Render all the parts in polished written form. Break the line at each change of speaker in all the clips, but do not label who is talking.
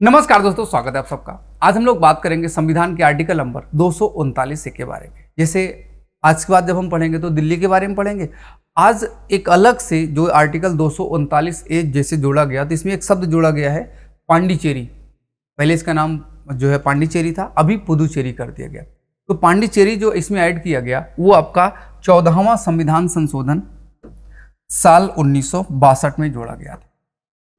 नमस्कार दोस्तों, स्वागत है आप सबका। आज हम लोग बात करेंगे संविधान के आर्टिकल नंबर 239 के बारे में। जैसे आज के बाद जब हम पढ़ेंगे तो दिल्ली के बारे में पढ़ेंगे। आज एक अलग से जो आर्टिकल 239 जैसे जोड़ा गया, तो इसमें एक शब्द जोड़ा गया है पांडिचेरी। पहले इसका नाम जो है पांडिचेरी था, अभी पुदुचेरी कर दिया गया। तो पांडिचेरी जो इसमें ऐड किया गया वो आपका 14वां संविधान संशोधन साल 1962 में जोड़ा गया था।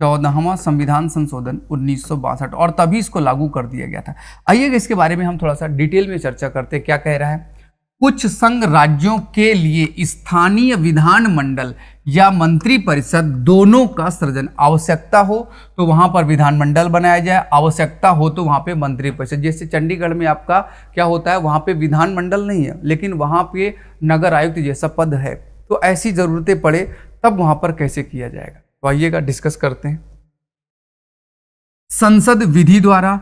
14वां संविधान संशोधन 1962, और तभी इसको लागू कर दिया गया था। आइए इसके बारे में हम थोड़ा सा डिटेल में चर्चा करते हैं। क्या कह रहा है? कुछ संघ राज्यों के लिए स्थानीय विधानमंडल या मंत्री परिषद दोनों का सृजन, आवश्यकता हो तो वहां पर विधानमंडल बनाया जाए, आवश्यकता हो तो वहां पे मंत्री परिषद। जैसे चंडीगढ़ में आपका क्या होता है, वहां पे विधानमंडल नहीं है लेकिन वहां पे नगर आयुक्त जैसा पद है। तो ऐसी जरूरतें पड़े तब वहां पर कैसे किया जाएगा, तो आइएगा डिस्कस करते हैं। संसद विधि द्वारा,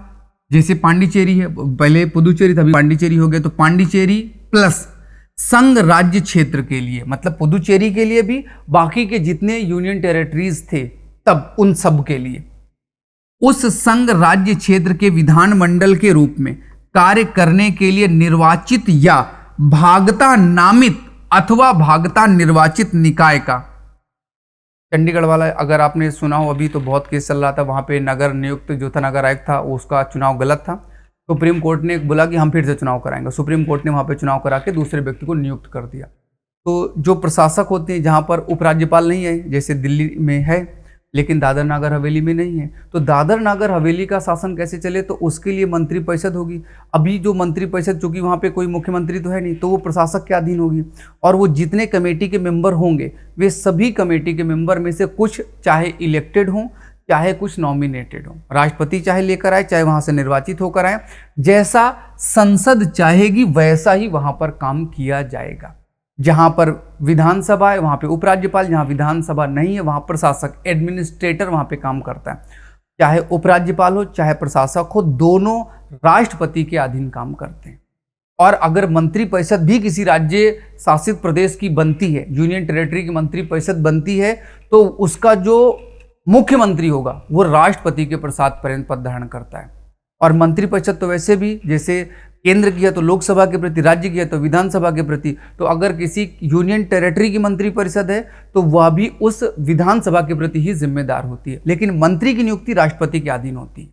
जैसे पांडिचेरी है, पहले पुदुचेरी था, अभी पांडिचेरी हो गया, तो पांडिचेरी प्लस संघ राज्य क्षेत्र के लिए, मतलब पुदुचेरी के लिए भी, बाकी के जितने यूनियन टेरिटरीज थे तब उन सब के लिए उस संघ राज्य क्षेत्र के विधानमंडल के रूप में कार्य करने के लिए निर्वाचित या भागता नामित अथवा भागता निर्वाचित निकाय का। चंडीगढ़ वाला अगर आपने सुना हो, अभी तो बहुत केस चल रहा था, वहाँ पे नगर नियुक्त जो था, नगर आयुक्त था, उसका चुनाव गलत था। सुप्रीम कोर्ट ने बोला कि हम फिर से चुनाव कराएंगे। सुप्रीम कोर्ट ने वहाँ पे चुनाव करा के दूसरे व्यक्ति को नियुक्त कर दिया। तो जो प्रशासक होते हैं, जहाँ पर उपराज्यपाल नहीं है, जैसे दिल्ली में है लेकिन दादर नागर हवेली में नहीं है, तो दादर नागर हवेली का शासन कैसे चले, तो उसके लिए मंत्री परिषद होगी। अभी जो मंत्री परिषद, चूंकि वहाँ पे कोई मुख्यमंत्री तो है नहीं, तो वो प्रशासक के अधीन होगी। और वो जितने कमेटी के मेंबर होंगे, वे सभी कमेटी के मेंबर में से कुछ चाहे इलेक्टेड हों, चाहे कुछ नॉमिनेटेड हों। राष्ट्रपति चाहे लेकर आए, चाहे वहाँ से निर्वाचित होकर आए, जैसा संसद चाहेगी वैसा ही वहाँ पर काम किया जाएगा। जहां पर विधानसभा है वहां पे उपराज्यपाल, जहां विधानसभा नहीं है वहां प्रशासक, एडमिनिस्ट्रेटर वहां पे काम करता है। चाहे उपराज्यपाल हो चाहे प्रशासक हो, दोनों राष्ट्रपति के अधीन काम करते हैं। और अगर मंत्री परिषद भी किसी राज्य शासित प्रदेश की बनती है, यूनियन टेरिटरी की मंत्री परिषद बनती है, तो उसका जो मुख्यमंत्री होगा वो राष्ट्रपति के प्रसाद पर्यंत पद धारण करता है। और मंत्री परिषद तो वैसे भी, जैसे केंद्र की है तो लोकसभा के प्रति, राज्य की है तो विधानसभा के प्रति, तो अगर किसी यूनियन टेरिटरी की मंत्री परिषद है तो वह भी उस विधानसभा के प्रति ही जिम्मेदार होती है। लेकिन मंत्री की नियुक्ति राष्ट्रपति के अधीन होती है।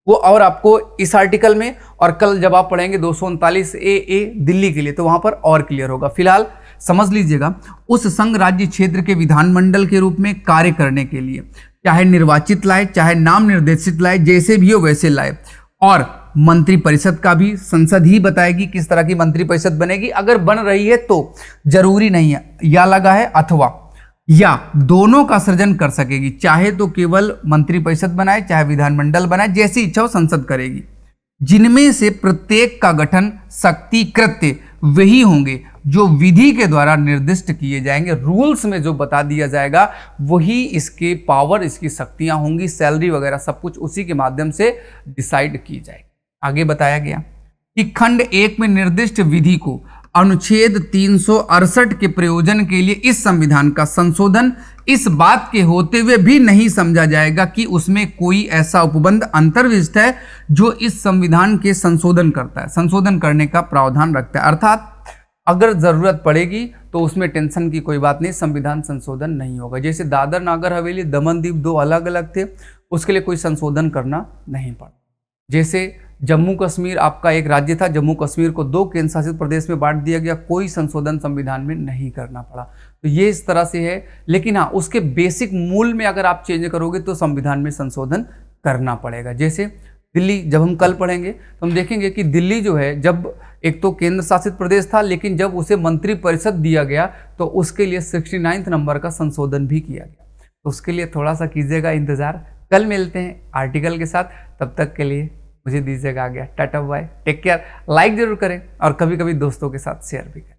वो और आपको इस आर्टिकल में, और कल जब आप पढ़ेंगे 239 ए दिल्ली के लिए, तो वहां पर और क्लियर होगा। फिलहाल समझ लीजिएगा, उस संघ राज्य क्षेत्र के विधानमंडल के रूप में कार्य करने के लिए चाहे निर्वाचित लाए, चाहे नाम निर्देशित लाए, जैसे भी हो वैसे लाए। और मंत्री परिषद का भी संसद ही बताएगी किस तरह की मंत्री परिषद बनेगी। अगर बन रही है तो जरूरी नहीं है, या लगा है अथवा या दोनों का सृजन कर सकेगी। चाहे तो केवल मंत्री परिषद बनाए, चाहे विधानमंडल बनाए, जैसी इच्छा हो संसद करेगी। जिनमें से प्रत्येक का गठन शक्ति कृत्य वही होंगे जो विधि के द्वारा निर्दिष्ट किए जाएंगे। रूल्स में जो बता दिया जाएगा वही इसके पावर, इसकी शक्तियां होंगी। सैलरी वगैरह सब कुछ उसी के माध्यम से डिसाइड की जाएगी। आगे बताया गया कि खंड 1 में निर्दिष्ट विधि को अनुच्छेद 368 के प्रयोजन के लिए इस संविधान का संशोधन इस बात के होते हुए भी नहीं समझा जाएगा कि उसमें कोई ऐसा उपबंध अंतर्विष्ट है जो इस संविधान के संशोधन करता है, संशोधन करने का प्रावधान रखता है। अर्थात अगर जरूरत पड़ेगी तो उसमें टेंशन की कोई बात नहीं, संविधान संशोधन नहीं होगा। जैसे दादर नागर हवेली, दमन दीव दो अलग अलग थे, उसके लिए कोई संशोधन करना नहीं पड़ा। जैसे जम्मू कश्मीर आपका एक राज्य था, जम्मू कश्मीर को 2 केंद्र शासित प्रदेश में बांट दिया गया, कोई संशोधन संविधान में नहीं करना पड़ा। तो ये इस तरह से है। लेकिन हाँ, उसके बेसिक मूल में अगर आप चेंज करोगे तो संविधान में संशोधन करना पड़ेगा। जैसे दिल्ली, जब हम कल पढ़ेंगे तो हम देखेंगे कि दिल्ली जो है, जब एक तो केंद्र शासित प्रदेश था, लेकिन जब उसे मंत्री परिषद दिया गया तो उसके लिए 69 नंबर का संशोधन भी किया गया। तो उसके लिए थोड़ा सा कीजिएगा इंतजार। कल मिलते हैं आर्टिकल के साथ, तब तक के लिए मुझे दीजिएगा आ गया tata bye, take care. Like जरूर करें और कभी कभी दोस्तों के साथ शेयर भी करें।